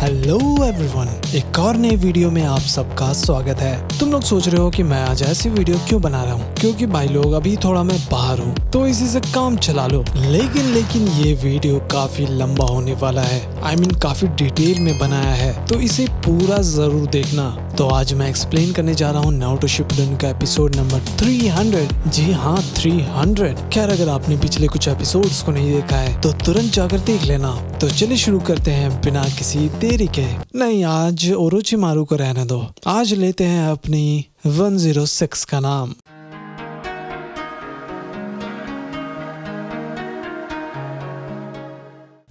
Hello everyone, एक और नई वीडियो में आप सबका स्वागत है। तुम लोग सोच रहे हो कि मैं आज ऐसी वीडियो क्यों बना रहा हूँ, क्योंकि भाई लोग अभी थोड़ा मैं बाहर हूँ तो इसी से काम चला लो। लेकिन ये वीडियो काफी लंबा होने वाला है। I mean, काफी डिटेल में बनाया है, तो इसे पूरा जरूर देखना। तो आज मैं एक्सप्लेन करने जा रहा हूँ नारुतो शिपुडेन का एपिसोड नंबर 300। जी हाँ, 300। खैर, अगर आपने पिछले कुछ एपिसोड्स को नहीं देखा है तो तुरंत जाकर देख लेना। तो चलिए शुरू करते हैं बिना किसी देरी के। नहीं, आज ओरोचिमारू को रहने दो। आज लेते हैं अपनी 106 का नाम।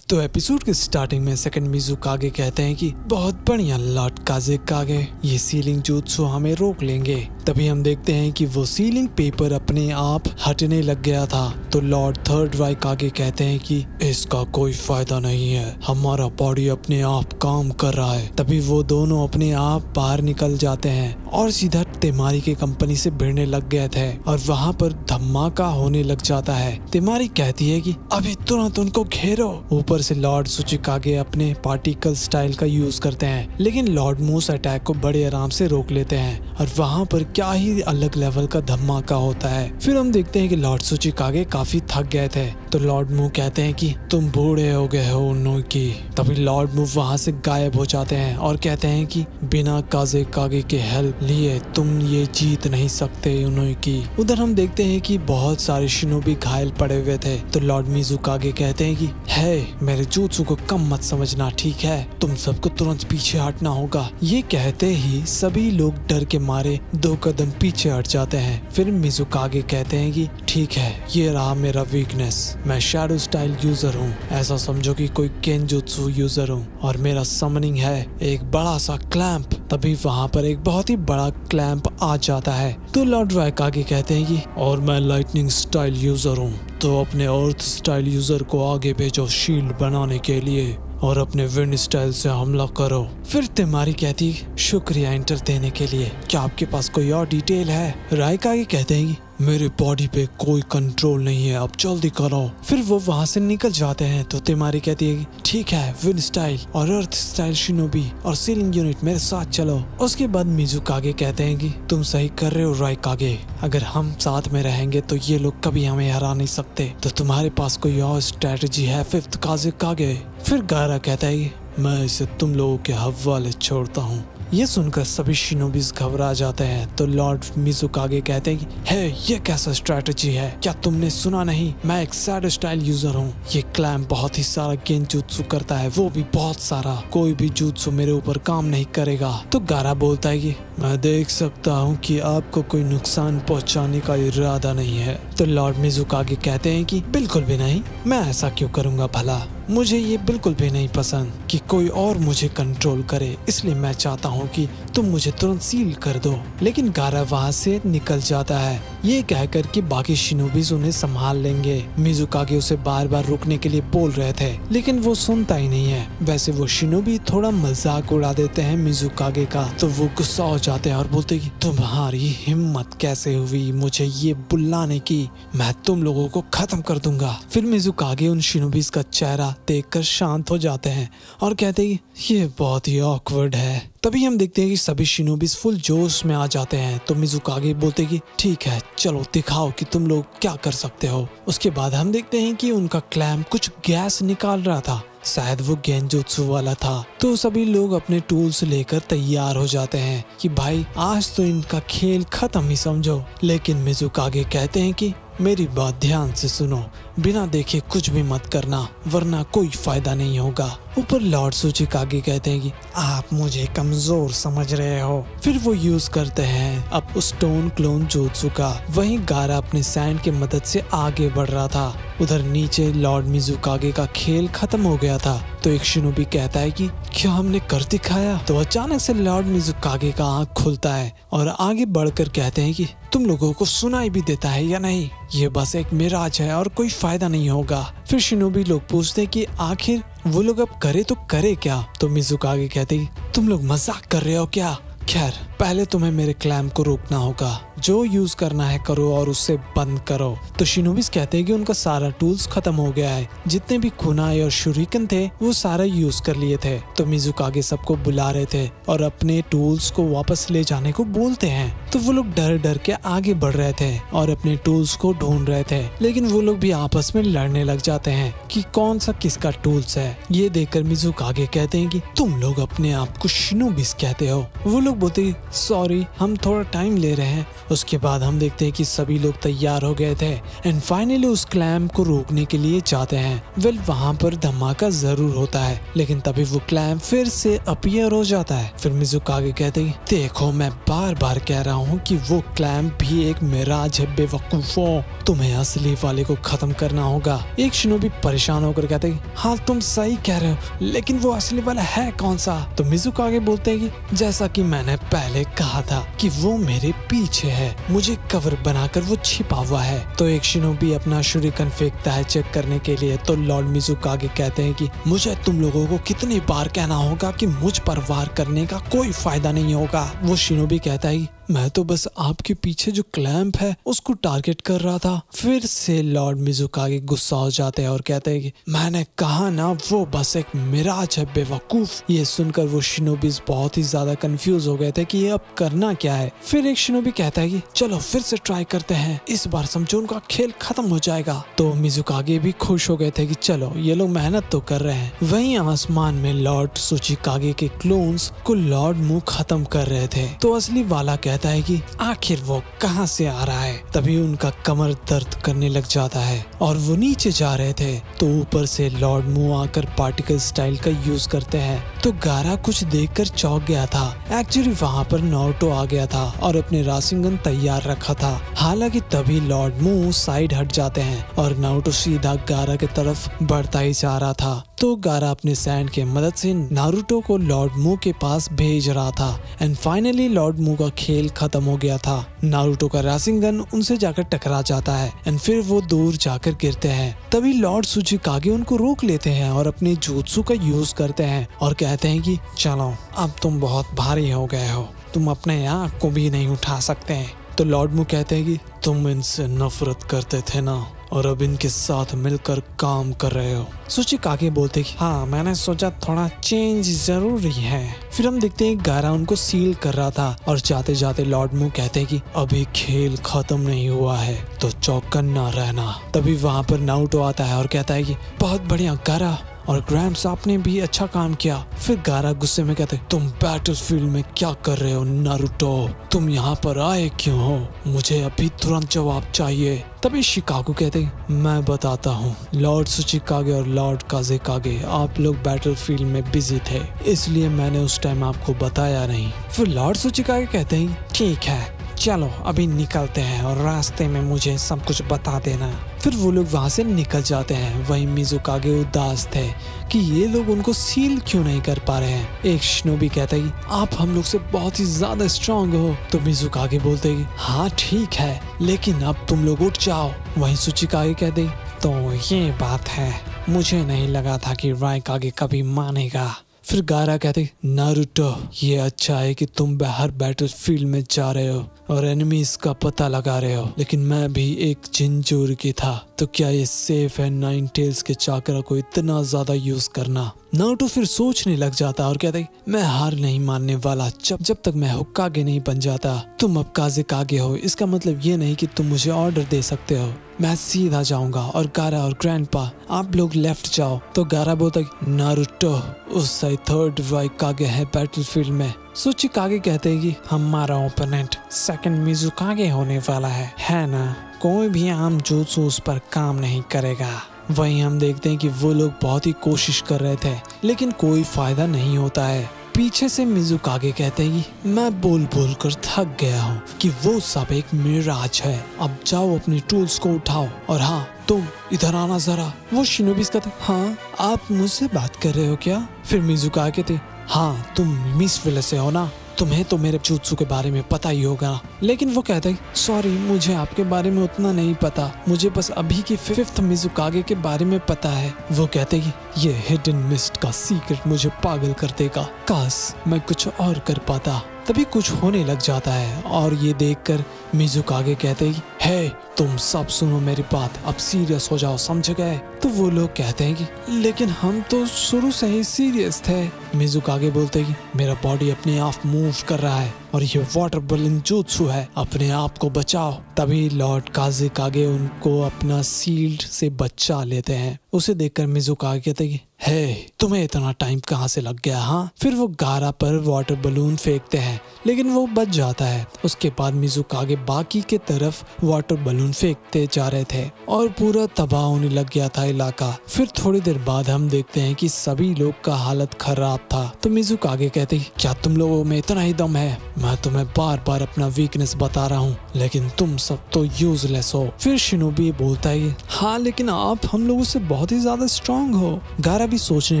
तो एपिसोड के स्टार्टिंग में सेकंड मिज़ुकागे कहते हैं कि बहुत बढ़िया लॉर्ड काज़ेकागे, ये सीलिंग जुत्सु हमें रोक लेंगे। तभी हम देखते हैं कि वो सीलिंग पेपर अपने आप हटने लग गया था। तो लॉर्ड थर्ड राइकागे कहते हैं कि इसका कोई फायदा नहीं है, हमारा बॉडी अपने आप काम कर रहा है। तभी वो दोनों अपने आप बाहर निकल जाते हैं और सीधा तेमारी के कंपनी से भिड़ने लग गए थे और वहाँ पर धमाका होने लग जाता है। तेमारी कहती है कि अभी तुरंत उनको घेरो। ऊपर से लॉर्ड सुचिकागे अपने पार्टिकल स्टाइल का यूज करते हैं, लेकिन लॉर्ड मूस अटैक को बड़े आराम से रोक लेते हैं और वहाँ पर क्या ही अलग लेवल का धमाका होता है। फिर हम देखते हैं कि लॉर्ड सुचिकागे काफी थक गए थे, तो लॉर्ड मू कहते हैं कि तुम बूढ़े हो गए हो उनकी। तभी लॉर्ड मू वहाँ से गायब हो जाते हैं और कहते हैं कि बिना काज़ेकागे के हेल्प लिए तुम ये जीत नहीं सकते उनकी। उधर हम देखते हैं कि बहुत सारे शिनोबी घायल पड़े हुए थे, तो लॉर्ड मिज़ुकागे कहते हैं कि है, मेरे जुत्सु को कम मत समझना, ठीक है, तुम सबको तुरंत पीछे हटना होगा। ये कहते ही सभी लोग डर के मारे 2 कदम पीछे हट जाते हैं। फिर मिज़ुकागे कहते हैं कि ठीक है, ये रहा मेरा वीकनेस, मैं शैडो स्टाइल यूजर हूँ, ऐसा समझो कि कोई केनजुत्सु यूजर हूँ, और मेरा समनिंग है एक बड़ा सा क्लैंप। तभी वहाँ पर एक बहुत ही बड़ा क्लैंप आ जाता है। तो लॉर्ड राइकागे कहते हैं कि और मैं लाइटनिंग स्टाइल यूजर हूँ, तो अपने अर्थ स्टाइल यूजर को आगे भेजो शील्ड बनाने के लिए और अपने विंड स्टाइल से हमला करो। फिर तेमारी कहती शुक्रिया इंटर देने के लिए, क्या आपके पास कोई और डिटेल है? राइकागे कहते हैं कि मेरे बॉडी पे कोई कंट्रोल नहीं है, अब जल्दी करो। फिर वो वहाँ से निकल जाते हैं। तो तेमारी कहती है कि ठीक है, विंड स्टाइल और अर्थ स्टाइल शिनोबी और सीलिंग यूनिट मेरे साथ चलो। उसके बाद मिज़ुकागे कहते हैं कि तुम सही कर रहे हो राइकागे, अगर हम साथ में रहेंगे तो ये लोग कभी हमें हरा नहीं सकते, तो तुम्हारे पास कोई और स्ट्रेटजी है फिफ्थ काज़ेकागे? फिर गारा कहता है कि मैं इसे तुम लोगों के हवाले छोड़ता हूँ। ये सुनकर सभी शिनोबीज घबरा जाते हैं। तो लॉर्ड मिज़ुकागे कहते हैं कि है, ये कैसा स्ट्रेटजी है, क्या तुमने सुना नहीं, मैं एक शैडो स्टाइल यूजर हूँ, ये क्लैम्प बहुत ही सारा गेंजुत्सु करता है, वो भी बहुत सारा, कोई भी जुत्सु मेरे ऊपर काम नहीं करेगा। तो गारा बोलता है कि मैं देख सकता हूँ कि आपको कोई नुकसान पहुँचाने का इरादा नहीं है। तो लॉर्ड मिज़ुकागे कहते हैं कि बिल्कुल भी नहीं, मैं ऐसा क्यों करूँगा भला, मुझे ये बिल्कुल भी नहीं पसंद कि कोई और मुझे कंट्रोल करे, इसलिए मैं चाहता हूँ कि तुम मुझे तुरंत सील कर दो। लेकिन गारा वहाँ से निकल जाता है, ये कहकर कि बाकी शिनोबीज उन्हें संभाल लेंगे। मिज़ुकागे उसे बार बार रुकने के लिए बोल रहे थे, लेकिन वो सुनता ही नहीं है। वैसे वो शिनोबी थोड़ा मजाक उड़ा देते हैं मिज़ुकागे का, तो वो गुस्सा हो जाते हैं और बोलते कि तुम्हारी हिम्मत कैसे हुई मुझे ये बुलाने की, मैं तुम लोगों को खत्म कर दूंगा। फिर मिज़ुकागे उन शिनोबीज का चेहरा देखकर शांत हो जाते हैं और कहते हैं ये बहुत ही ऑकवर्ड है। तभी हम देखते हैं कि सभी शिनोबीज फुल जोश में आ जाते हैं। तो मिज़ुकागे बोलते कि ठीक है, चलो दिखाओ कि तुम लोग क्या कर सकते हो। उसके बाद हम देखते हैं कि उनका क्लैम्प कुछ गैस निकाल रहा था, शायद वो गेंजुत्सु वाला था। तो सभी लोग अपने टूल्स लेकर तैयार हो जाते हैं कि भाई आज तो इनका खेल खत्म ही समझो। लेकिन मिज़ुकागे कहते हैं कि मेरी बात ध्यान से सुनो, बिना देखे कुछ भी मत करना, वरना कोई फायदा नहीं होगा। ऊपर लॉर्ड सुचिकागे कहते हैं कि आप मुझे कमजोर समझ रहे हो। फिर वो यूज करते हैं अब स्टोन क्लोन जुत्सु का। वहीं गारा अपने सैंड के मदद से आगे बढ़ रहा था। उधर नीचे लॉर्ड मिज़ुकागे का खेल खत्म हो गया था। तो एक शिनोबी कहता है कि क्या हमने कर दिखाया? तो अचानक से लॉर्ड मिज़ुकागे का आंख खुलता है और आगे बढ़कर कहते हैं कि तुम लोगों को सुनाई भी देता है या नहीं, ये बस एक मिराज है और कोई फायदा नहीं होगा। फिर शिनोबी लोग पूछते हैं कि आखिर वो लोग अब करे तो करे क्या? तो मिज़ुकागे कहते हैं तुम लोग मजाक कर रहे हो क्या? खैर पहले तुम्हें मेरे क्लैम्प को रोकना होगा, जो यूज करना है करो और उससे बंद करो। तो शिनोबिस कहते हैं कि उनका सारा टूल्स खत्म हो गया है, जितने भी कुनाई और शुरिकन थे वो सारा यूज कर लिए थे। तो मिजुकागे सबको बुला रहे थे और अपने टूल्स को वापस ले जाने को बोलते हैं। तो वो लोग डर डर के आगे बढ़ रहे थे और अपने टूल्स को ढूंढ रहे थे, लेकिन वो लोग भी आपस में लड़ने लग जाते हैं कि कौन सा किसका टूल्स है। ये देखकर मिजुकागे कहते हैं कि तुम लोग अपने आप को शिनोबिस कहते हो। वो लोग बोलते हैं सॉरी, हम थोड़ा टाइम ले रहे हैं। उसके बाद हम देखते हैं कि सभी लोग तैयार हो गए थे एंड फाइनली उस क्लैम्प को रोकने के लिए जाते हैं। वेल वहाँ पर धमाका जरूर होता है, लेकिन तभी वो क्लैम्प फिर से अपीयर हो जाता है। फिर मिजुकागे कहते हैं देखो मैं बार बार कह रहा हूँ कि वो क्लैम्प भी एक मिराज है बेवकूफों, तुम्हें असली वाले को खत्म करना होगा। एक शिनोबी परेशान होकर कहते हैं हाँ तुम सही कह रहे हो, लेकिन वो असली वाला है कौन सा? तो मिजुकागे बोलते हैं कि जैसा कि मैंने पहले कहा था कि वो मेरे पीछे है, मुझे कवर बनाकर वो छिपा हुआ है। तो एक शिनोबी अपना शुरिकन फेंकता है चेक करने के लिए। तो लॉर्ड मिजुकागे कहते हैं कि मुझे तुम लोगों को कितनी बार कहना होगा कि मुझ पर वार करने का कोई फायदा नहीं होगा। वो शिनोबी कहता है मैं तो बस आपके पीछे जो क्लैम्प है उसको टारगेट कर रहा था। फिर से लॉर्ड मिजुकागे गुस्सा हो जाते हैं और कहते हैं कि मैंने कहा ना वो बस एक मिराज है बेवकूफ। ये सुनकर वो शिनोबीज बहुत ही ज्यादा कंफ्यूज हो गए थे कि ये अब करना क्या है। फिर एक शिनोबी कहता है कि चलो फिर से ट्राई करते हैं, इस बार समझो उनका खेल खत्म हो जाएगा। तो मिजुकागे भी खुश हो गए थे कि चलो ये लोग मेहनत तो कर रहे हैं। वहीं आसमान में लॉर्ड सुचिकागे के क्लोन्स को लॉर्ड मू खत्म कर रहे थे। तो असली वाला कहता है कि आखिर वो कहां से आ रहा है। तभी उनका कमर दर्द करने लग जाता है और वो नीचे जा रहे थे। तो ऊपर से लॉर्ड मू आकर पार्टिकल स्टाइल का यूज करते हैं। तो गारा कुछ देखकर चौंक गया था। एक्चुअली वहाँ पर नारुतो आ गया था और अपने राशिंगन तैयार रखा था। हालांकि तभी लॉर्ड मू साइड हट जाते हैं और नारुतो सीधा गारा की तरफ बढ़ता ही जा रहा था। तो गारा अपने सैंड के मदद से नारुतो को लॉर्ड मू के पास भेज रहा था एंड फाइनली लॉर्ड मू का खेल खत्म हो गया था। नारुतो का राशिंगन उनसे जाकर टकरा जाता है एंड फिर वो दूर जाकर गिरते हैं। तभी लॉर्ड सुचिकागे उनको रोक लेते हैं और अपने जुत्सु का यूज करते हैं और कहते हैं कि चलो अब तुम बहुत भारी हो गए हो, तुम अपने आँख को भी नहीं उठा सकते हैं। तो लॉर्ड मू कहते हैं कि तुम इनसे नफरत करते थे ना और अब इनके साथ मिलकर काम कर रहे हो। सुचिकागे बोलते कि हाँ मैंने सोचा थोड़ा चेंज जरूरी है। फिर हम देखते हैं गारा उनको सील कर रहा था और जाते जाते लॉर्ड मू कहते हैं कि अभी खेल खत्म नहीं हुआ है तो चौकन्ना रहना। तभी वहाँ पर नारुतो आता है और कहता है कि बहुत बढ़िया गारा और ग्रैंड्स आपने भी अच्छा काम किया। फिर गारा गुस्से में कहते तुम बैटलफील्ड में क्या कर रहे हो नारुतो, तुम यहाँ पर आए क्यों हो, मुझे अभी तुरंत जवाब चाहिए। तभी शिकागो कहते मैं बताता हूँ लॉर्ड सुचिकागे और लॉर्ड काजेकागे, आप लोग बैटलफील्ड में बिजी थे इसलिए मैंने उस टाइम आपको बताया नहीं। फिर लॉर्ड सुचिकागे कहते हैं ठीक है चलो अभी निकलते हैं और रास्ते में मुझे सब कुछ बता देना। फिर वो लोग वहाँ से निकल जाते हैं। वहीं मिजुकागे उदास थे कि ये लोग उनको सील क्यों नहीं कर पा रहे हैं। एक शिनोबी कहता है आप हम लोग से बहुत ही ज्यादा स्ट्रांग हो। तो मिजुकागे बोलते हैं हाँ ठीक है लेकिन अब तुम लोग उठ जाओ। वहीं सुचिकागे कहते तो ये बात है, मुझे नहीं लगा था कि राइकागे कभी मानेगा। फिर गारा कहते नारुतो ये अच्छा है कि तुम बाहर बैटलफील्ड में जा रहे हो और एनिमीज का पता लगा रहे हो, लेकिन मैं भी एक जिंजूरी था तो क्या ये सेफ है नाइन टेल्स के चाकरा को इतना ज्यादा यूज करना। नारुतो फिर सोचने लग जाता और कहता मैं हार नहीं मानने वाला जब तक मैं होकागे नहीं बन जाता। तुम अब काजेकागे हो, इसका मतलब ये नहीं कि तुम मुझे ऑर्डर दे सकते हो, मैं सीधा जाऊंगा और गारा और ग्रैंडपा आप लोग लेफ्ट जाओ। तो गारा बोलता नारुतो उस साइड थर्ड वाइकागे है बैटलफील्ड में। सुचिकागे कहते हैं कि हमारा ओपोनेंट सेकंड मिजुकागे होने वाला है ना, कोई भी आम जुत्सु उस पर काम नहीं करेगा। वहीं हम देखते हैं कि वो लोग बहुत ही कोशिश कर रहे थे लेकिन कोई फायदा नहीं होता है। पीछे से मिजुकागे कहते हैं कि मैं बोल बोल कर थक गया हूँ कि वो सब एक मिराज है, अब जाओ अपने टूल्स को उठाओ और हाँ तुम इधर आना जरा। वो शिनोबीज कहते हाँ आप मुझसे बात कर रहे हो क्या? फिर मिजुकागे कहते हाँ तुम मिस विले से हो ना, तुम्हें तो मेरे जुत्सु के बारे में पता ही होगा। लेकिन वो कहता है सॉरी मुझे आपके बारे में उतना नहीं पता, मुझे बस अभी की 5th मिजुकागे के बारे में पता है। वो कहते हैं ये हिडन मिस्ट का सीक्रेट मुझे पागल कर देगा, काश मैं कुछ और कर पाता। तभी कुछ होने लग जाता है और ये देखकर मिज़ुकागे कहते हैं कि हे तुम सब सुनो मेरी बात, अब सीरियस हो जाओ, समझ गए? तो वो लोग कहते हैं कि लेकिन हम तो शुरू से ही सीरियस थे। मिज़ुकागे बोलते हैं कि मेरा बॉडी अपने आप मूव कर रहा है और ये वाटर बलून जुत्सु है, अपने आप को बचाओ। तभी लॉर्ड काज़ेकागे उनको अपना शील्ड से बचा लेते हैं। उसे देखकर मिज़ुकागे कहते हैं कि हे तुम्हें इतना टाइम कहाँ से लग गया? हाँ। फिर वो गारा पर वाटर बलून फेंकते हैं लेकिन वो बच जाता है। उसके बाद मिज़ुकागे बाकी के तरफ वाटर बलून फेंकते जा रहे थे और पूरा तबाह होने लग गया था इलाका। फिर थोड़ी देर बाद हम देखते हैं कि सभी लोग का हालत खराब था। तो मिज़ुकागे कहते हैं क्या तुम लोगों में इतना ही दम है? मैं तुम्हें बार बार अपना वीकनेस बता रहा हूँ लेकिन तुम सब तो यूजलेस हो। फिर शिनोबी बोलता है हाँ लेकिन आप हम लोगों से बहुत ही ज्यादा स्ट्रांग हो। गारा भी सोचने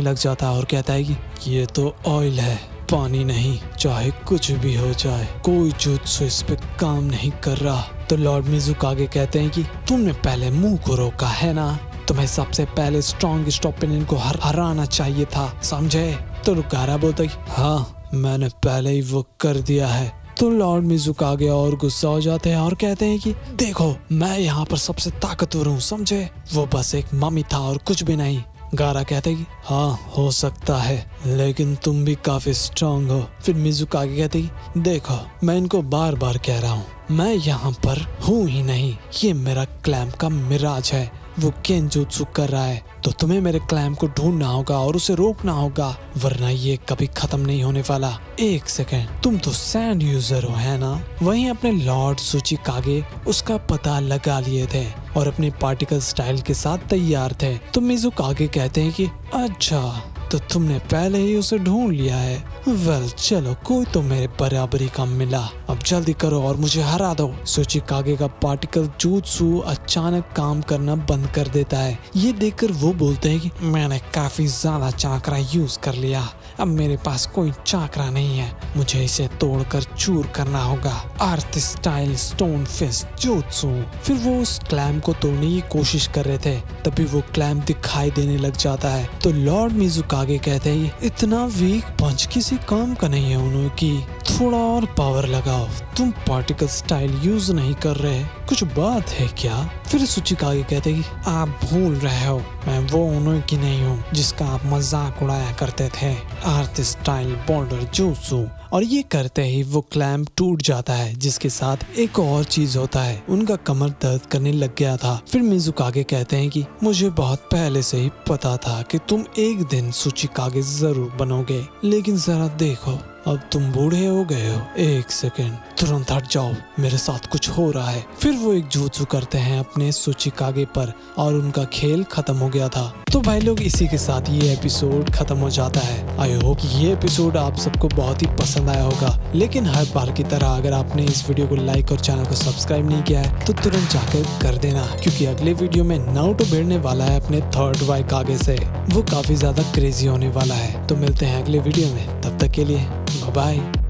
लग जाता है और कहता है कि ये तो ऑयल है, पानी नहीं। चाहे कुछ भी हो जाए कोई जुत्सु इस पे काम नहीं कर रहा। तो लॉर्ड मिज़ुकागे कहते हैं कि तुमने पहले मुंह को रोका है ना, तुम्हें सबसे पहले स्ट्रॉन्गेस्ट ओपिनियन को हराना चाहिए था, समझे? तो गारा बोलता है हाँ मैंने पहले ही वो कर दिया है। तो लॉर्ड मिज़ुकागे और गुस्सा हो जाते हैं और कहते हैं कि देखो मैं यहाँ पर सबसे ताकतवर हूँ, समझे? वो बस एक मम्मी था और कुछ भी नहीं। गारा कहते हैं कि हाँ हो सकता है लेकिन तुम भी काफी स्ट्रांग हो। फिर मिज़ुकागे कहते हैं कि देखो मैं इनको बार बार कह रहा हूँ मैं यहाँ पर हूँ ही नहीं, ये मेरा क्लैम्प का मिराज है, वो केंजुत्सु कर रहा है। तो तुम्हें मेरे क्लैम्प को ढूंढना होगा और उसे रोकना होगा वरना ये कभी खत्म नहीं होने वाला। एक सेकेंड, तुम तो सैंड यूजर हो है ना? वहीं अपने लॉर्ड सुचिकागे उसका पता लगा लिए थे और अपने पार्टिकल स्टाइल के साथ तैयार थे। तो मिज़ुकागे कहते हैं कि अच्छा तो तुमने पहले ही उसे ढूंढ लिया है। वेल चलो कोई तो मेरे बराबरी का मिला, अब जल्दी करो और मुझे हरा दो। सुचिकागे का पार्टिकल जुत्सु अचानक काम करना बंद कर देता है। ये देखकर वो बोलते हैं कि मैंने काफी ज्यादा चाकरा यूज कर लिया, अब मेरे पास कोई चाकरा नहीं है, मुझे इसे तोड़कर चूर करना होगा। अर्थ स्टाइल स्टोन फिस्ट जुत्सु। फिर वो उस क्लैम्प को तोड़ने की कोशिश कर रहे थे तभी वो क्लैम्प दिखाई देने लग जाता है। तो लॉर्ड मिज़ुकागे कहते हैं इतना वीक पंच किसी काम का नहीं है उनकी, थोड़ा और पावर लगाओ, तुम पार्टिकल स्टाइल यूज नहीं कर रहे, कुछ बात है क्या? फिर सुचिकागे कहते हैं कि आप भूल रहे हो मैं वो उन्हों की नहीं हूँ जिसका आप मजाक उड़ाया करते थे, अर्थ स्टाइल बॉर्डर जुत्सु। और ये करते ही वो क्लैम्प टूट जाता है जिसके साथ एक और चीज होता है, उनका कमर दर्द करने लग गया था। फिर मिज़ुकागे कहते हैं कि मुझे बहुत पहले से ही पता था कि तुम एक दिन सुचिकागे जरूर बनोगे, लेकिन जरा देखो अब तुम बूढ़े हो गए हो। एक सेकेंड, तुरंत हट जाओ, मेरे साथ कुछ हो रहा है। फिर वो एक जुत्सु करते हैं अपने सुचिकागे पर और उनका खेल खत्म हो गया था। तो भाई लोग इसी के साथ ये एपिसोड खत्म हो जाता है। आई होप ये एपिसोड आप सबको बहुत ही पसंद आया होगा, लेकिन हर बार की तरह अगर आपने इस वीडियो को लाइक और चैनल को सब्सक्राइब नहीं किया है तो तुरंत जाकर कर देना, क्योंकि अगले वीडियो में नारुतो भिड़ने वाला है अपने थर्ड वाइकागे से, वो काफी ज्यादा क्रेजी होने वाला है। तो मिलते हैं अगले वीडियो में, तब तक के लिए बाय बाय।